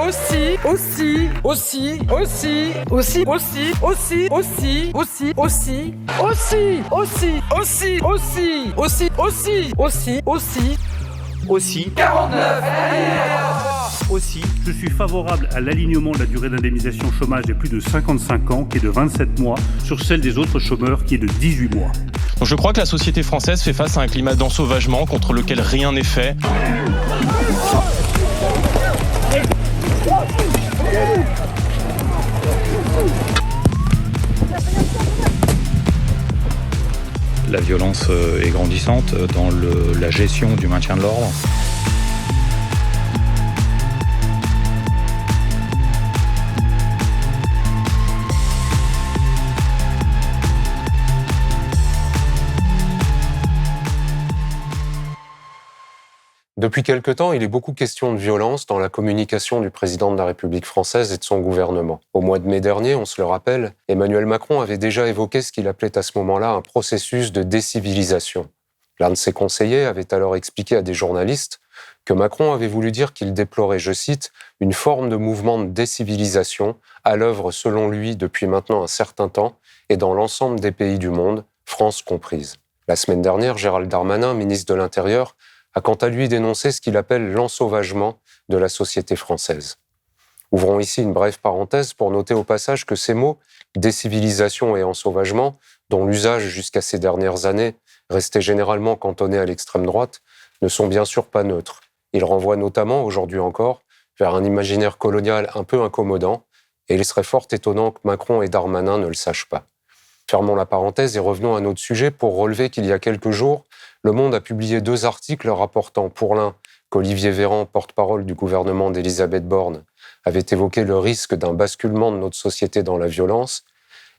Aussi, je suis favorable à l'alignement de la durée d'indemnisation chômage des plus de 55 ans, qui est de 27 mois, sur celle des autres chômeurs, qui est de 18 mois. Donc je crois que la société française fait face à un climat d'ensauvagement contre lequel rien n'est fait. La violence est grandissante dans la gestion du maintien de l'ordre. Depuis quelque temps, il est beaucoup question de violence dans la communication du président de la République française et de son gouvernement. Au mois de mai dernier, on se le rappelle, Emmanuel Macron avait déjà évoqué ce qu'il appelait à ce moment-là un processus de décivilisation. L'un de ses conseillers avait alors expliqué à des journalistes que Macron avait voulu dire qu'il déplorait, je cite, « une forme de mouvement de décivilisation à l'œuvre selon lui depuis maintenant un certain temps et dans l'ensemble des pays du monde, France comprise ». La semaine dernière, Gérald Darmanin, ministre de l'Intérieur, a quant à lui dénoncé ce qu'il appelle l'ensauvagement de la société française. Ouvrons ici une brève parenthèse pour noter au passage que ces mots, décivilisation et ensauvagement, dont l'usage jusqu'à ces dernières années restait généralement cantonné à l'extrême droite, ne sont bien sûr pas neutres. Ils renvoient notamment, aujourd'hui encore, vers un imaginaire colonial un peu incommodant, et il serait fort étonnant que Macron et Darmanin ne le sachent pas. Fermons la parenthèse et revenons à notre sujet pour relever qu'il y a quelques jours, Le Monde a publié 2 articles rapportant pour l'un qu'Olivier Véran, porte-parole du gouvernement d'Elisabeth Borne, avait évoqué le risque d'un basculement de notre société dans la violence,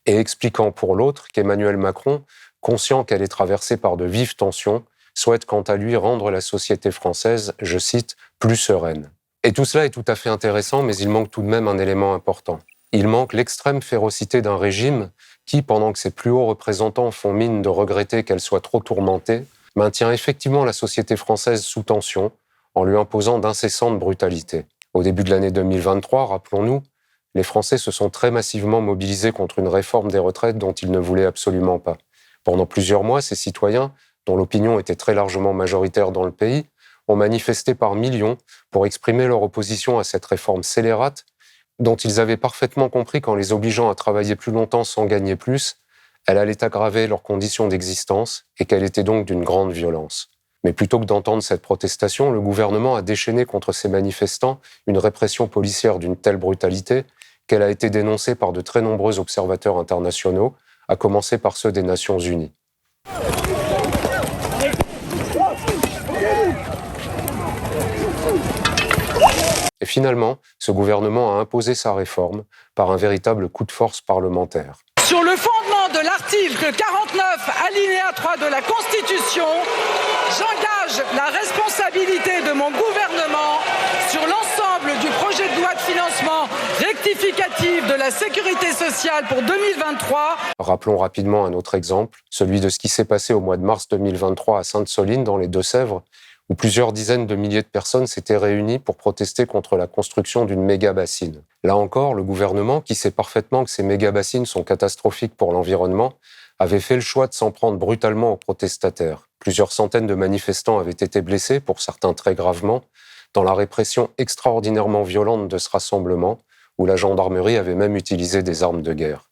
et expliquant pour l'autre qu'Emmanuel Macron, conscient qu'elle est traversée par de vives tensions, souhaite quant à lui rendre la société française, je cite, « plus sereine ». Et tout cela est tout à fait intéressant, mais il manque tout de même un élément important. Il manque l'extrême férocité d'un régime qui, pendant que ses plus hauts représentants font mine de regretter qu'elle soit trop tourmentée, maintient effectivement la société française sous tension en lui imposant d'incessantes brutalités. Au début de l'année 2023, rappelons-nous, les Français se sont très massivement mobilisés contre une réforme des retraites dont ils ne voulaient absolument pas. Pendant plusieurs mois, ces citoyens, dont l'opinion était très largement majoritaire dans le pays, ont manifesté par millions pour exprimer leur opposition à cette réforme scélérate dont ils avaient parfaitement compris qu'en les obligeant à travailler plus longtemps sans gagner plus, elle allait aggraver leurs conditions d'existence et qu'elle était donc d'une grande violence. Mais plutôt que d'entendre cette protestation, le gouvernement a déchaîné contre ces manifestants une répression policière d'une telle brutalité qu'elle a été dénoncée par de très nombreux observateurs internationaux, à commencer par ceux des Nations Unies. Et finalement, ce gouvernement a imposé sa réforme par un véritable coup de force parlementaire. Sur le fondement de l'article 49, alinéa 3 de la Constitution, j'engage la responsabilité de mon gouvernement sur l'ensemble du projet de loi de financement rectificatif de la sécurité sociale pour 2023. Rappelons rapidement un autre exemple, celui de ce qui s'est passé au mois de mars 2023 à Sainte-Soline, dans les Deux-Sèvres, où plusieurs dizaines de milliers de personnes s'étaient réunies pour protester contre la construction d'une méga-bassine. Là encore, le gouvernement, qui sait parfaitement que ces méga-bassines sont catastrophiques pour l'environnement, avait fait le choix de s'en prendre brutalement aux protestataires. Plusieurs centaines de manifestants avaient été blessés, pour certains très gravement, dans la répression extraordinairement violente de ce rassemblement, où la gendarmerie avait même utilisé des armes de guerre.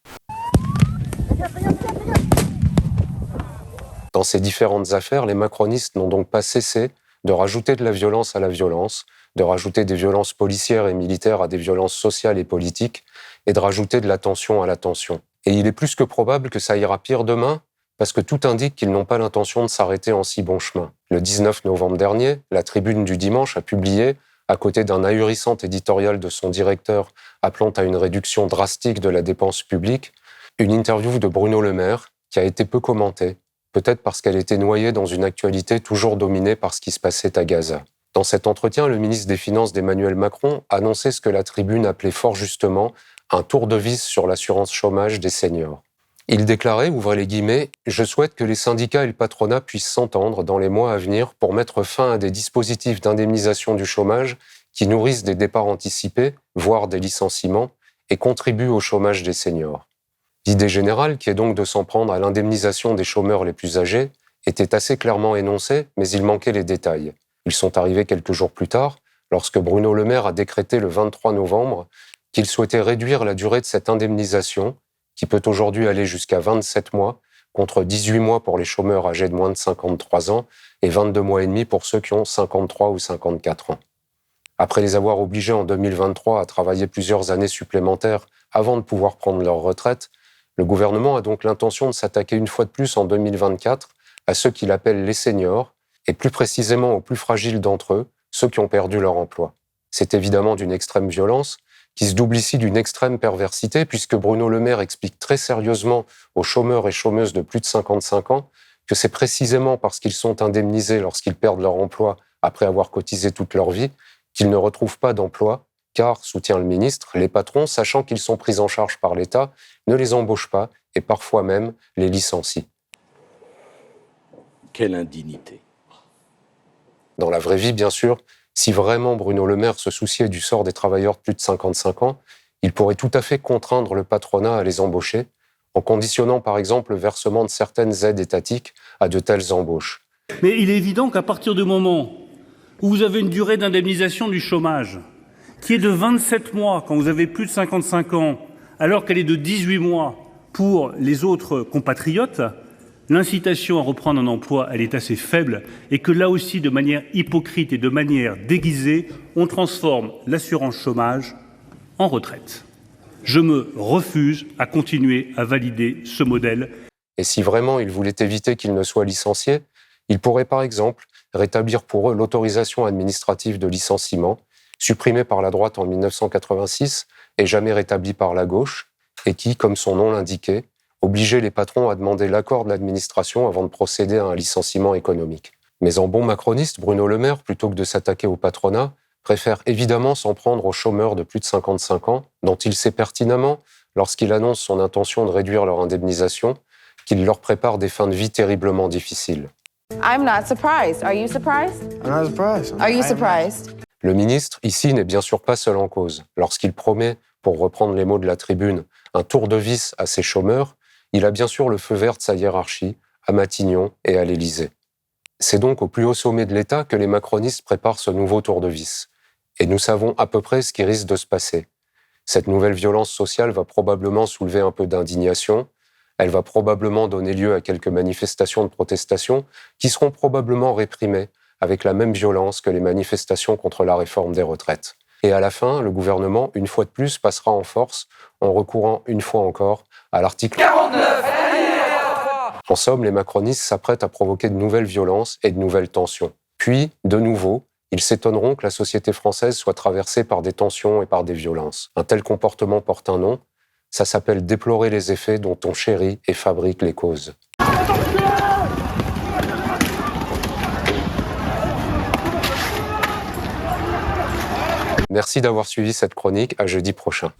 Dans ces différentes affaires, les macronistes n'ont donc pas cessé de rajouter de la violence à la violence, de rajouter des violences policières et militaires à des violences sociales et politiques, et de rajouter de la tension à la tension. Et il est plus que probable que ça ira pire demain, parce que tout indique qu'ils n'ont pas l'intention de s'arrêter en si bon chemin. Le 19 novembre dernier, la Tribune du Dimanche a publié, à côté d'un ahurissant éditorial de son directeur appelant à une réduction drastique de la dépense publique, une interview de Bruno Le Maire qui a été peu commentée, peut-être parce qu'elle était noyée dans une actualité toujours dominée par ce qui se passait à Gaza. Dans cet entretien, le ministre des Finances d'Emmanuel Macron annonçait ce que la Tribune appelait fort justement un tour de vis sur l'assurance chômage des seniors. Il déclarait, ouvrez les guillemets, « Je souhaite que les syndicats et le patronat puissent s'entendre dans les mois à venir pour mettre fin à des dispositifs d'indemnisation du chômage qui nourrissent des départs anticipés, voire des licenciements, et contribuent au chômage des seniors. L'idée générale, qui est donc de s'en prendre à l'indemnisation des chômeurs les plus âgés, était assez clairement énoncée, mais il manquait les détails. Ils sont arrivés quelques jours plus tard, lorsque Bruno Le Maire a décrété le 23 novembre qu'il souhaitait réduire la durée de cette indemnisation, qui peut aujourd'hui aller jusqu'à 27 mois, contre 18 mois pour les chômeurs âgés de moins de 53 ans et 22 mois et demi pour ceux qui ont 53 ou 54 ans. Après les avoir obligés en 2023 à travailler plusieurs années supplémentaires avant de pouvoir prendre leur retraite, le gouvernement a donc l'intention de s'attaquer une fois de plus en 2024 à ceux qu'il appelle les seniors, et plus précisément aux plus fragiles d'entre eux, ceux qui ont perdu leur emploi. C'est évidemment d'une extrême violence, qui se double ici d'une extrême perversité, puisque Bruno Le Maire explique très sérieusement aux chômeurs et chômeuses de plus de 55 ans que c'est précisément parce qu'ils sont indemnisés lorsqu'ils perdent leur emploi après avoir cotisé toute leur vie qu'ils ne retrouvent pas d'emploi, car, soutient le ministre, les patrons, sachant qu'ils sont pris en charge par l'État, ne les embauchent pas et parfois même les licencient. Quelle indignité. Dans la vraie vie, bien sûr, si vraiment Bruno Le Maire se souciait du sort des travailleurs de plus de 55 ans, il pourrait tout à fait contraindre le patronat à les embaucher, en conditionnant par exemple le versement de certaines aides étatiques à de telles embauches. Mais il est évident qu'à partir du moment où vous avez une durée d'indemnisation du chômage qui est de 27 mois quand vous avez plus de 55 ans, alors qu'elle est de 18 mois pour les autres compatriotes, l'incitation à reprendre un emploi, elle est assez faible, et que là aussi, de manière hypocrite et de manière déguisée, on transforme l'assurance chômage en retraite. Je me refuse à continuer à valider ce modèle. Et si vraiment il voulait éviter qu'ils ne soient licenciés, il pourrait par exemple rétablir pour eux l'autorisation administrative de licenciement, supprimée par la droite en 1986 et jamais rétablie par la gauche, et qui, comme son nom l'indiquait, obligeait les patrons à demander l'accord de l'administration avant de procéder à un licenciement économique. Mais en bon macroniste, Bruno Le Maire, plutôt que de s'attaquer au patronat, préfère évidemment s'en prendre aux chômeurs de plus de 55 ans, dont il sait pertinemment, lorsqu'il annonce son intention de réduire leur indemnisation, qu'il leur prépare des fins de vie terriblement difficiles. I'm not surprised. Are you surprised? I'm not surprised. Are you surprised? Le ministre, ici, n'est bien sûr pas seul en cause. Lorsqu'il promet, pour reprendre les mots de la tribune, un tour de vis à ses chômeurs, il a bien sûr le feu vert de sa hiérarchie, à Matignon et à l'Élysée. C'est donc au plus haut sommet de l'État que les macronistes préparent ce nouveau tour de vis. Et nous savons à peu près ce qui risque de se passer. Cette nouvelle violence sociale va probablement soulever un peu d'indignation, elle va probablement donner lieu à quelques manifestations de protestation qui seront probablement réprimées avec la même violence que les manifestations contre la réforme des retraites. Et à la fin, le gouvernement, une fois de plus, passera en force en recourant une fois encore à l'article 49. En somme, les macronistes s'apprêtent à provoquer de nouvelles violences et de nouvelles tensions. Puis, de nouveau, ils s'étonneront que la société française soit traversée par des tensions et par des violences. Un tel comportement porte un nom, ça s'appelle déplorer les effets dont on chérit et fabrique les causes. Merci d'avoir suivi cette chronique, à jeudi prochain.